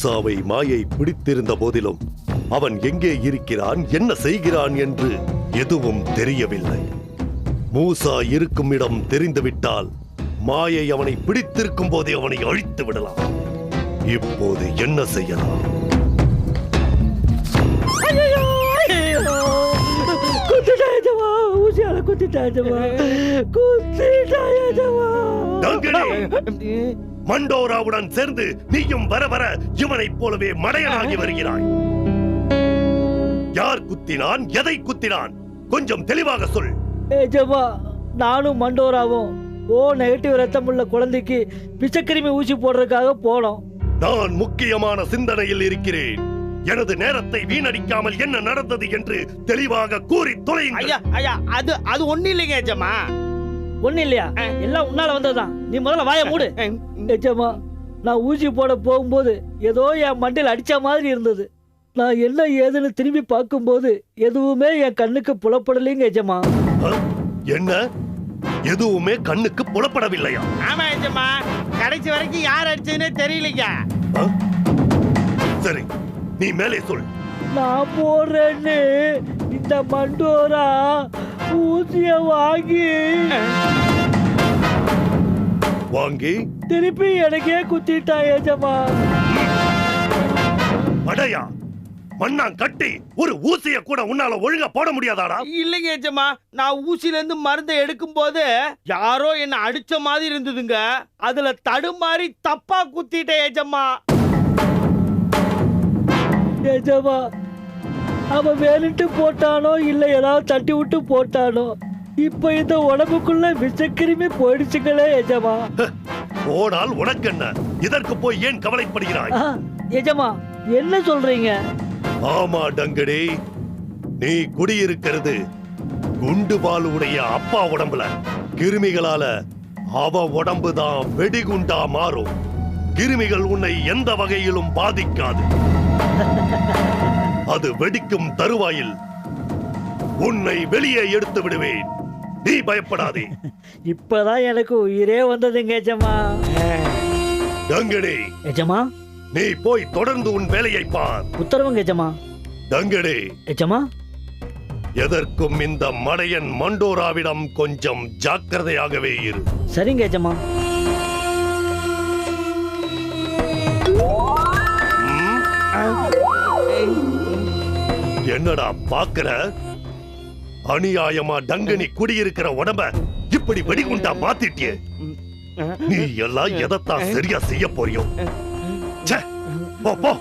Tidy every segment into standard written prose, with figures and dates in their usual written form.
மூசாவை மாயை பிடித்திருந்த போதிலும் அவன் எங்கே இருக்கிறான், என்ன செய்கிறான் என்று எதுவும் தெரியவில்லை. மூசா இருக்கும் இடம் தெரிந்துவிட்டால் மாயை அவனை பிடித்திருக்கும் போதே அவனை அழித்து விடலாம். இப்போது என்ன செய்யலாம்? மண்டோராவுடன் சேர்ந்து நீயும் வர வர இவனைப் போலவே மடையனாகி வருகிறாய். யார் குத்தினான், எதை குத்தினான், கொஞ்சம் தெளிவாக சொல். நானும் மண்டோராவும் நெகட்டிவ் ரத்தம் உள்ள குழந்தைக்கு விஷக்கிருமி ஊசி போடுறதுக்காக போனோம். நான் முக்கியமான சிந்தனையில் இருக்கிறேன். எனது நேரத்தை வீணடிக்காமல் என்ன நடந்தது என்று தெளிவாக கூறி தொலையுங்கள். அது ஒண்ணு இல்லைங்க எஜமா. ஒண்ணு இல்லையா? எல்லாம் உன்னால வந்ததுதான். நீ முதல்ல வாயை மூடு. எஜமா, நான் ஊசி போட போகும்போது ஏதோ என் மண்டையில் அடிச்ச மாதிரி இருந்தது. நான் என்ன ஏதுன்னு திரும்பி பார்க்கும்போது எதுவுமே என் கண்ணுக்கு புலப்படலைங்க எஜமா. என்ன? எதுவுமே கண்ணுக்கு புலப்படவில்லையா? ஆமா எஜமா, கடைசி வரைக்கும் யார் அடிச்சதுன்னே தெரியலைங்க. சரி, நீ மேலே சொல். நான் போறேன்னு இந்த மண்டோரா ஊசிய வாங்கி திருப்பி எனக்கே குத்திட்டா எஜமா. அடையா, மண்ணா கட்டி ஒரு ஊசிய கூட உன்னால ஒழுங்கா போட முடியாதாடா? இல்லைங்க எஜமா, நான் ஊசில இருந்து மருந்தை எடுக்கும் போது யாரோ என்ன அடிச்ச மாதிரி இருந்ததுங்க. அதுல தடுமாறி தப்பா குத்திட்டேன் எஜமா. எஜமா, அவன் வேலிட்டு போட்டானோ இல்ல ஏதாவது தட்டி விட்டு போட்டானோ, இப்ப இந்த உடம்புக்குள்ள விஷக்கிருமி போயிடுச்சுங்களே எஜமா. போனால் உனக்கு என்ன? இதற்கு போய் ஏன் கவலைப்படுகிறாய்? எஜமா, என்ன சொல்றீங்க? ஆமா டங்கடே, நீ குடியிருக்கிறது குண்டு பாலுடைய அப்பா உடம்புல. கிருமிகளால அவ உடம்புதான் வெடிகுண்டா மாறும். கிருமிகள் உன்னை எந்த வகையிலும் பாதிக்காது. அது வெடிக்கும் தருவாயில் உன்னை வெளியே எடுத்து விடுவேன். நீ பயப்படாதே. இப்பதான் எனக்கு உயிரே வந்ததுங்க எஜமா. டங்கடே, எஜமா, நீ போய் தொடர்ந்து உன் வேலையை பார். உத்தரவுங்க எஜமா. டங்கடே, எஜமா, எதற்கும் இந்த மடையன் மண்டோராவிடம் கொஞ்சம் ஜாக்கிரதையாகவே இரு. சரிங்க எஜமா. என்னடா பாக்குற? அநியாயமா டங்கனி குடியிருக்கிற உடம்ப இப்படி வெடிகுண்டா மாத்திட்டியே. நீ எல்லாம் எதைத்தான் சரியா செய்ய போறியோ? போ போ.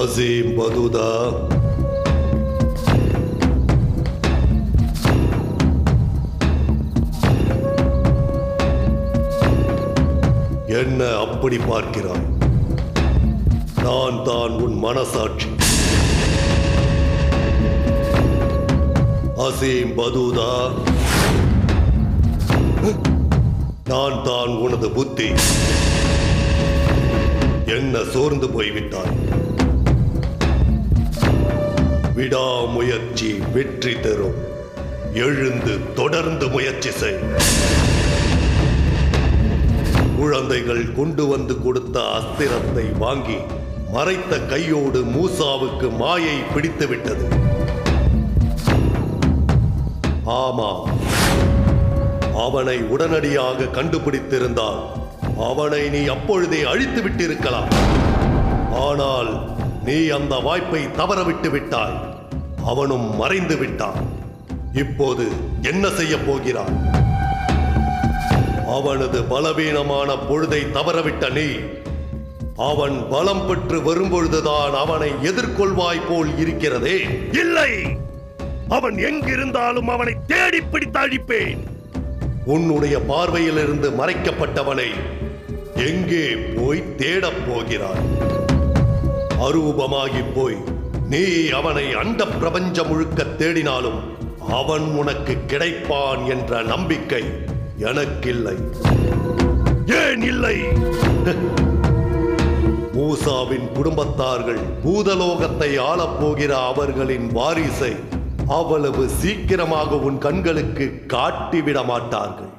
அசீம் பதுதா, என்ன அப்படி பார்க்கிறாய்? நான் தான் உன் மனசாட்சி. அசீம் பதுதா, நான் தான் உனது புத்தி. என்ன சோர்ந்து போய்விட்டாய்? விடாமுயற்சி வெற்றி தரும். எழுந்து தொடர்ந்து முயற்சி செய். குழந்தைகள் கொண்டு வந்து கொடுத்த அஸ்திரத்தை வாங்கி மறைத்த கையோடு மூசாவுக்கு மாயை பிடித்து விட்டது. ஆமா, அவனை உடனடியாக கண்டுபிடித்திருந்தால் அவனை நீ அப்பொழுதே அழித்து விட்டிருக்கலாம். ஆனால் நீ அந்த வாய்ப்பை தவறவிட்டு விட்டாய். அவனும் மறைந்து விட்டான். இப்போது என்ன செய்ய போகிறான்? அவனது பலவீனமான பொழுதை தவறவிட்ட நீ அவன் பலம் பெற்று வரும்பொழுதுதான் அவனை எதிர்கொள்வாய் போல் இருக்கிறதே. இல்லை, அவன் எங்கிருந்தாலும் அவனை தேடி பிடித்து அழிப்பேன். உன்னுடைய பார்வையிலிருந்து மறைக்கப்பட்டவனை எங்கே போய் தேடப் போகிறாய்? அரூபமாகி போய் நீ அவனை அண்ட பிரபஞ்சம் முழுக்க தேடினாலும் அவன் உனக்கு கிடைப்பான் என்ற நம்பிக்கை எனக்கில்லை. ஏன் இல்லை? மூசாவின் குடும்பத்தார்கள் பூதலோகத்தை ஆளப்போகிற அவர்களின் வாரிசை அவ்வளவு சீக்கிரமாக உன் கண்களுக்கு காட்டிவிட மாட்டார்கள்.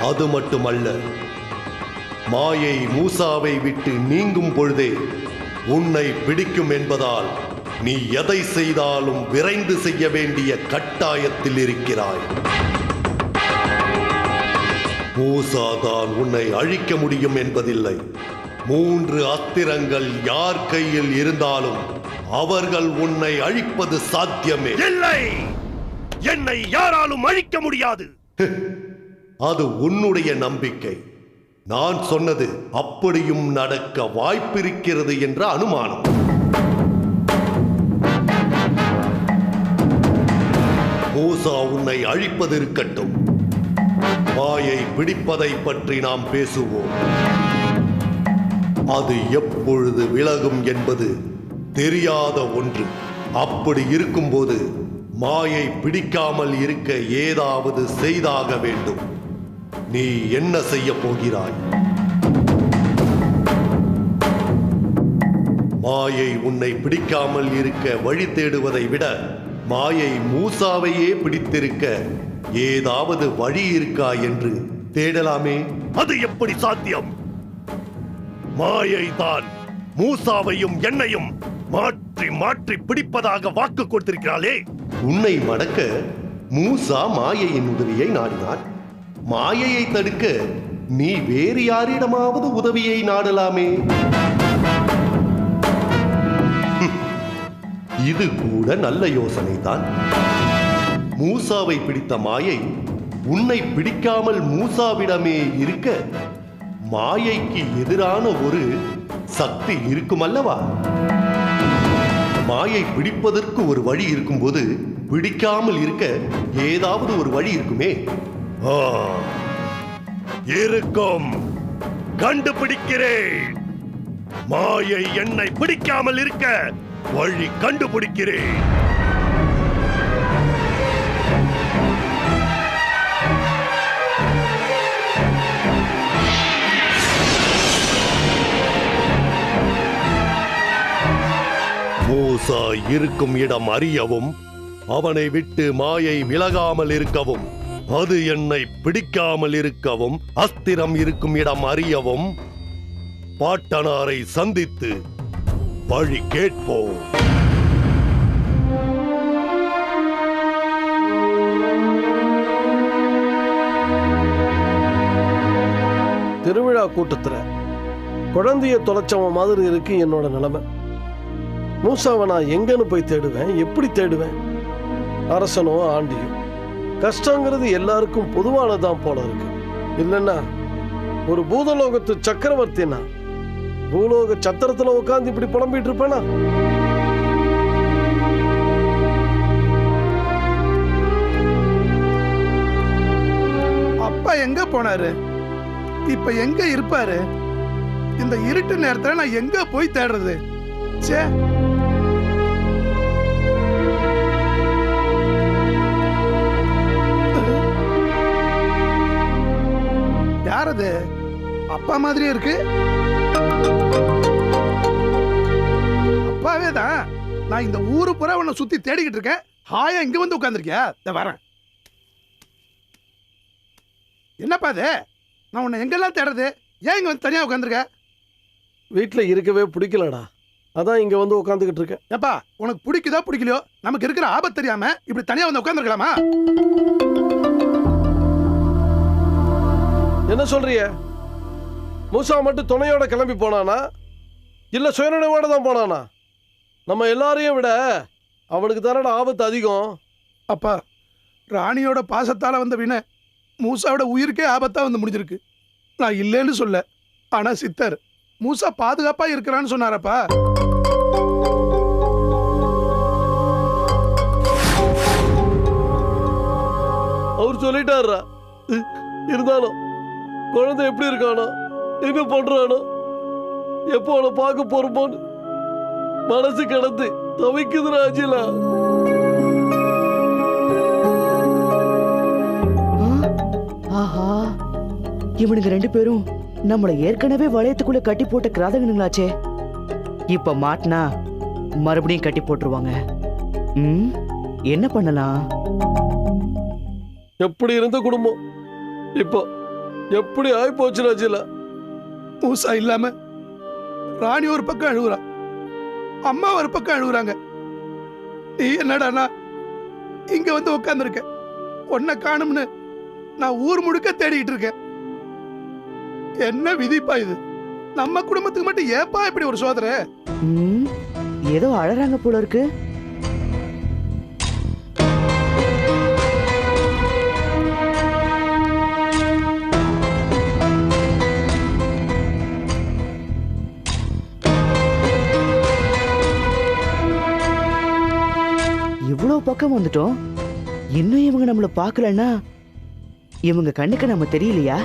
அது மட்டுமல்ல, மாயை மூசாவை விட்டு நீங்கும் பொழுதே உன்னை பிடிக்கும் என்பதால் நீ எதை செய்தாலும் விரைந்து செய்ய வேண்டிய கட்டாயத்தில் இருக்கிறாய். மூசாதான் உன்னை அழிக்க முடியும் என்பதில்லை. 3 அஸ்திரங்கள் யார் கையில் இருந்தாலும் அவர்கள் உன்னை அழிப்பது சாத்தியமே இல்லை. என்னை யாராலும் அழிக்க முடியாது. அது உன்னுடைய நம்பிக்கை. நான் சொன்னது அப்படியும் நடக்க வாய்ப்பிருக்கிறது என்ற அனுமானம். மூசா உன்னை அழிப்பது இருக்கட்டும், மாயை பிடிப்பதை பற்றி நாம் பேசுவோம். அது எப்பொழுது விலகும் என்பது தெரியாத ஒன்று. அப்படி இருக்கும்போது மாயை பிடிக்காமல் இருக்க ஏதாவது செய்தாக வேண்டும். நீ என்ன செய்ய போகிறாய்? மாயை உன்னை பிடிக்காமல் இருக்க வழி தேடுவதை விட மாயை மூசாவையே பிடித்திருக்க ஏதாவது வழி இருக்கா என்று தேடலாமே. அது எப்படி சாத்தியம்? மாயை தான் மூசாவையும் என்னையும் மாற்றி மாற்றி பிடிப்பதாக வாக்கு கொடுத்திருக்கிறாளே. உன்னை மடக்க மூசா மாயையின் உதவியை நாடினார். மாயையை தடுக்க நீ வேறு யாரிடமாவது உதவியை நாடலாமே. இது கூட நல்ல யோசனை தான். மூசாவை பிடித்த மாயை உன்னை பிடிக்காமல் மூசாவிடமே இருக்க மாயைக்கு எதிரான ஒரு சக்தி இருக்கும் அல்லவா? மாயை பிடிப்பதற்கு ஒரு வழி இருக்கும்போது பிடிக்காமல் இருக்க ஏதாவது ஒரு வழி இருக்குமே. இருக்கும், கண்டுபிடிக்கிறேன். மாயை என்னை பிடிக்காமல் இருக்க வழி கண்டுபிடிக்கிறேன். மூசா இருக்கும் இடம் அறியவும், அவனை விட்டு மாயை விலகாமல் இருக்கவும், அது என்னை பிடிக்காமல் இருக்கவும், அஸ்திரம் இருக்கும் இடம் அறியவும் பாட்டனாரை சந்தித்து வழி கேட்போம். திருவிழா கூட்டத்துல குழந்தைய தொலைச்சவன் மாதிரி இருக்கு என்னோட நிலைமை. மூசாவை நான் எங்கன்னு போய் தேடுவேன்? எப்படி தேடுவேன்? அரசனோ ஆண்டியோ கஷ்டங்கிறது எல்லாருக்கும் பொதுவானதான் போல இருக்கு. இல்லைன்னா ஒரு பூதலோகத்து சக்கரவர்த்தினா பூலோக சத்திரத்துல உட்காந்து இப்படி புலம்பிட்டு இருப்பேனா? அப்பா எங்க போனாரு? இப்ப எங்க இருப்பாரு? இந்த இருட்டு நேரத்துல நான் எங்க போய் தேடுறது? சே, யாரது? அப்பா மாதிரியே இருக்கு. அப்பாவே தான். நான் இந்த ஊரு புற உன்னை சுத்தி தேடிக்கிட்டு இருக்கேன். ஹாயா இங்க வந்து உட்கார்ந்திருக்கியா? வரேன். என்னப்பா அது? நான் உன்னை எங்கெல்லாம் தேடுறது? ஏன் இங்க வந்து தனியா உட்காந்துருக்க? வீட்டுல இருக்கவே பிடிக்கலடா, அதான் இங்க வந்து உட்காந்துக்கிட்டு இருக்கேன். ஏப்பா, உனக்கு பிடிக்குதோ பிடிக்கலையோ, நமக்கு இருக்கிற ஆபத்து தெரியாம இப்படி தனியா வந்து உட்காந்துருக்கலாமா? என்ன சொல்றிய? மூசா மட்டும் துணையோட கிளம்பி போனானா இல்ல சுயநினைவோட தான் போனானா? நம்ம எல்லாரையும் விட அவனுக்கு தானடா ஆபத்து அதிகம். அப்பா, ராணியோட பாசத்தால வந்த வினை மூசாவோட உயிருக்கே ஆபத்தா வந்து முடிஞ்சிருக்கு. நான் இல்லைன்னு சொல்ல, ஆனா சித்தர் மூசா பாதுகாப்பா இருக்கிறான்னு சொன்னாரப்பா. அவர் சொல்லிட்டாரா? இருந்தாலும் குழந்தை எப்படி இருக்கானோ, என்ன பண்றானோ, எப்போ அவனை பார்க்க போறோமோன்னு மனசு கிடந்து தவிக்குதுடா அஜிலா. ஆஹா, இவனுங்க 2 பேரும் நம்மள ஏற்கனவே வளையத்துக்குள்ள கட்டி போட்ட கிராதகனுங்களாச்சே. இப்ப மாட்டினா மறுபடியும் கட்டி போட்டுருவாங்க. என்ன பண்ணலாம்? எப்படி இருந்த குடும்பம் இப்போ எப்படி ஆகி போச்சு அஜிலா. மூசா இல்லாம ராணி ஒரு பக்கம் அழுகுறா, அம்மா ஒரு பக்கம் அழுகுறாங்க. நீ என்னடானா இங்க வந்து உட்கார்ந்துருக்க, உன்னை காணும்னு நான் ஊர் முழுக்க தேடிட்டு இருக்கேன். என்ன விதிப்பா இது? நம்ம குடும்பத்துக்கு மட்டும் ஏப்பா இப்படி ஒரு சோதனை? ஏதோ அழறாங்க போல இருக்கு. இவ்வளவு பக்கம் வந்துட்டோம், இன்னும் இவங்க நம்மள பாக்கலன்னா இவங்க கண்ணுக்கு நம்ம தெரியலையா?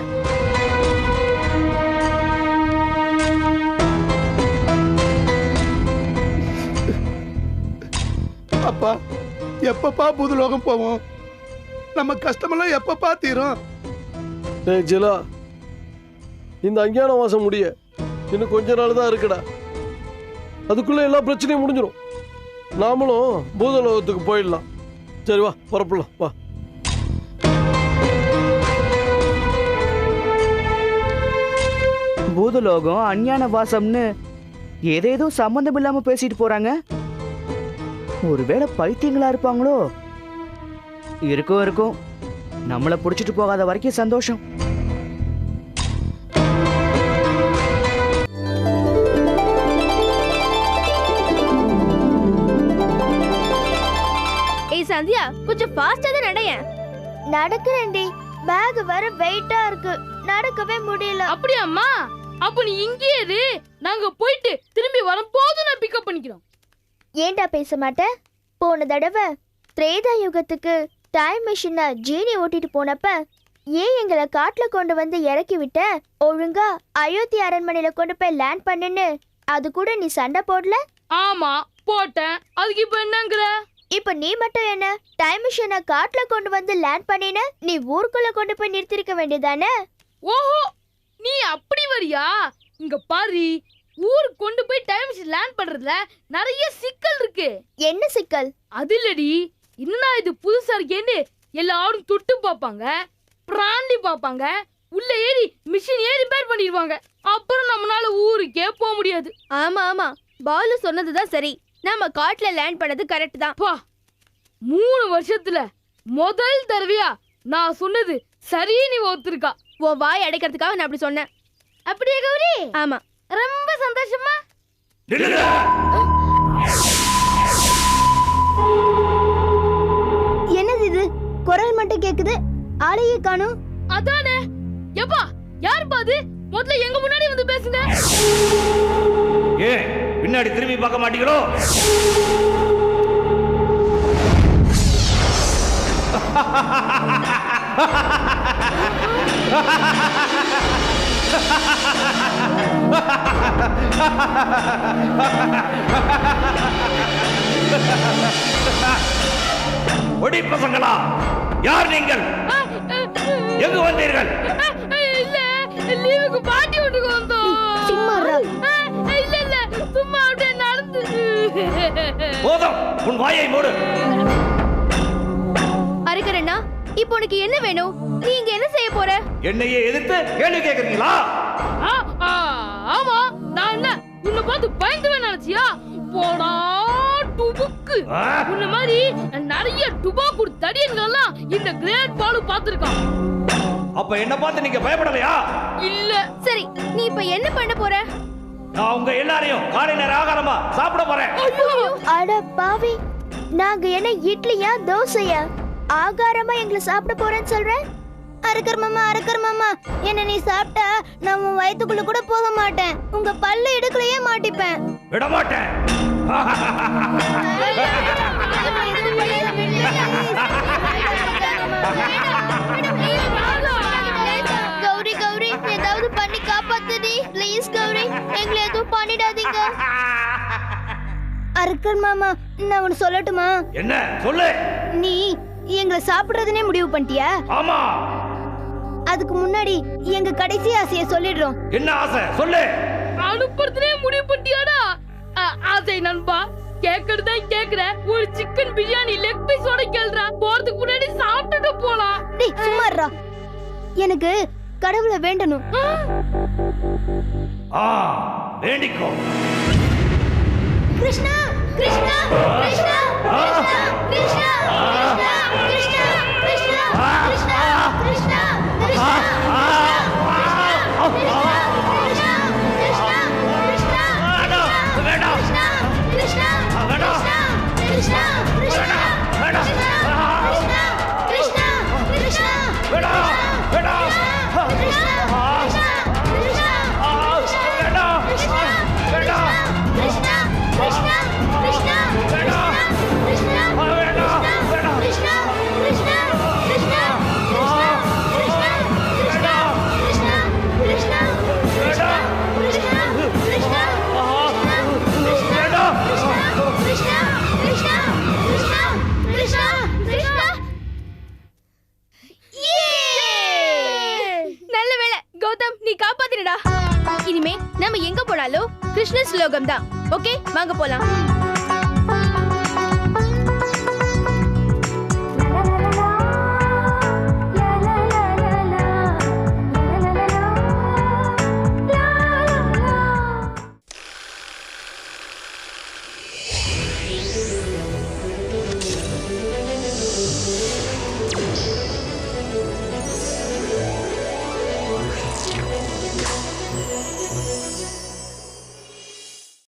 அப்பா, எப்பப்பா புதுலோகம் போவோம்? நம்ம கஷ்டமெல்லாம் எப்பப்பா தீரும்? ஜிலா, இந்த அஞ்ஞான வாசம் முடிய இன்னும் கொஞ்ச நாள் தான் இருக்குடா. அதுக்குள்ள எல்லா பிரச்சனையும் முடிஞ்சிடும். நாமளும் பூதலோகத்துக்கு போயிடலாம். சரி வா, புறப்படலாம் வா. பூதலோகம் அஞ்ஞான வாசம்னு ஏதேதோ சம்பந்தம் இல்லாம பேசிட்டு போறாங்க. ஒருவேளை பைத்தியங்களா இருப்பாங்களோ? இருக்கும். நம்மள புடிச்சிட்டு போகாத வரைக்கும் சந்தோஷம். ஏய் சந்தியா, கொஞ்சம் ஃபாஸ்டா தான் நடயேன். நடக்குறேன்டி, பேக் வர வெயிட்டா இருக்கு, நடக்கவே முடியல. அப்படியாம்மா? அப்ப நீ இங்கேயே இரு, நாங்க போயிட்டு திரும்பி வரும்போது நான் பிக்கப் பண்ணிக்கிறோம். ஏன்டா பேச மாட்டேன்? போன தடவை திரேதா யுகத்துக்கு டைம் மிஷினை ஜீனி ஓட்டிட்டு போனப்ப ஏன் எங்களை காட்டுல கொண்டு வந்து இறக்கி விட்ட? ஒழுங்கா அயோத்தி அரண்மனையில கொண்டு போய் லேண்ட் பண்ணுன்னு அது கூட நீ சண்டை போடல? ஆமா போட்டேன், அதுக்கு இப்ப என்னங்கற? இப்ப நீ மட்டும் என்ன டைம் மிஷினை காட்டுல கொண்டு வந்து லேண்ட் பண்ணின, நீ ஊருக்குள்ள கொண்டு போய் நிறுத்திருக்க வேண்டியதானே? ஓஹோ, நீ அப்படி வரியா? இங்க பாரு, ஊருக்கு கொண்டு போய் டைம் மிஷின் லேண்ட் பண்றதுல நிறைய சிக்கல் இருக்கு. என்ன சிக்கல்? அது இல்லடி, என்னன்னா இது புதுசா இருக்கேன்னு எல்லாரும் தொட்டு பாப்பாங்க, பிராண்டி பாப்பாங்க, உள்ள ஏறி மிஷின் ஏறி ரிப்பேர் பண்ணிடுவாங்க. அப்புறம் நம்மளால ஊருக்கே போக முடியாது. ஆமா, பாலு சொன்னதுதான் சரி. நம்ம காட்டுல லேண்ட் பண்ணது கரெக்ட் தான். பா, 3 வருஷத்துல முதல் தடவையா நான் சொன்னது சரி நீ ஒத்துருக்கா. உன் வாய் அடைக்கிறதுக்காக நான் அப்படி சொன்னேன். அப்படியே கௌரி? ஆமா. ரொம்ப சந்தோஷமா. என்னது இது? குரல் மட்டும் கேக்குது, ஆளையே காணோம். அதானே. எப்பா, யார் பாது? முதல்ல எங்க முன்னாடி வந்து பேசுங்க. ஏன் பின்னாடி திரும்பி பார்க்க மாட்டீங்களோ? ஒடி பசங்களா, யார் நீங்கள்? எங்கு வந்தீர்கள்? இல்ல, லீவுக்கு பாட்டி வீட்டுக்கு வந்தோம். சும்மா இரு. இல்ல, சும்மா அப்படியே நடந்து. போதும், உன் வாயை மூடு. அரக்கரண்ணா, இப்போ உனக்கு என்ன வேணும்? நீ இங்க என்ன செய்ய போற? என்னையே எதிர்த்து கேள்வி கேக்குறீங்களா? ஆமா, நான் என்ன உன்னை பார்த்து பயந்துவேன் நினைச்சியா? போடா டுபுக்கு. உன்ன மாதிரி நிறைய டுபாக்கு தடியன்கள்லாம் இந்த கிரேட் பாலு பார்த்திருக்கான். அப்ப என்ன பார்த்து நீங்க பயப்படலையா? இல்ல. சரி, நீ இப்ப என்ன பண்ண போற? நான் உங்க எல்லாரையும் காலை நேர ஆகாரமா சாப்பிட போறேன். அட பாவி, நாங்க என்ன இட்லியா தோசையா ஆகாரமா எங்களை சாப்பிட போறேன்னு சொல்றேன்? அரக்கர் மாமா என்ன நீ சாப்பிட்டா நான் உன் வயித்துக்குள்ள கூட போக மாட்டேன். உங்க பல்ல இடுக்கலையே மாட்டிப்பேன். விட மாட்டேன். கௌரி கௌரி ஏதாவது பண்ணி காப்பாத்துடி ப்ளீஸ். கௌரி எங்களை எதுவும் பண்ணிடாதீங்க. அரக்கர் மாமா நான் ஒன்னு சொல்லட்டுமா? என்ன சொல்லு. நீ எங்களை சாப்பிடுறதுனே முடிவு பண்ணிட்டியா? ஆமா. அதுக்கு முன்னாடி எங்க கடைசி ஆசையை சொல்லிடுறோம். என்ன ஆசை சொல்லு. அனுப்புறதுனே முடிவு பண்ணிட்டியாடா? ஆசை நண்பா, கேக்குறதா கேக்குற. ஒரு சிக்கன் பிரியாணி லெக் பீஸோட கேள்றா. போறதுக்கு முன்னாடி சாப்பிட்டுட்டு போலாம். டேய் சும்மா இருடா. எனக்கு கடவுளை வேண்டணும். வேண்டிக்கோ. கிருஷ்ணா கிருஷ்ணா கிருஷ்ணா கிருஷ்ணா கிருஷ்ணா கிருஷ்ணா கிருஷ்ணா கிருஷ்ணா கிருஷ்ணா இனிமே நம்ம எங்க போனாலும் கிருஷ்ண ஸ்லோகம் தான். ஓகே வாங்க போலாம்.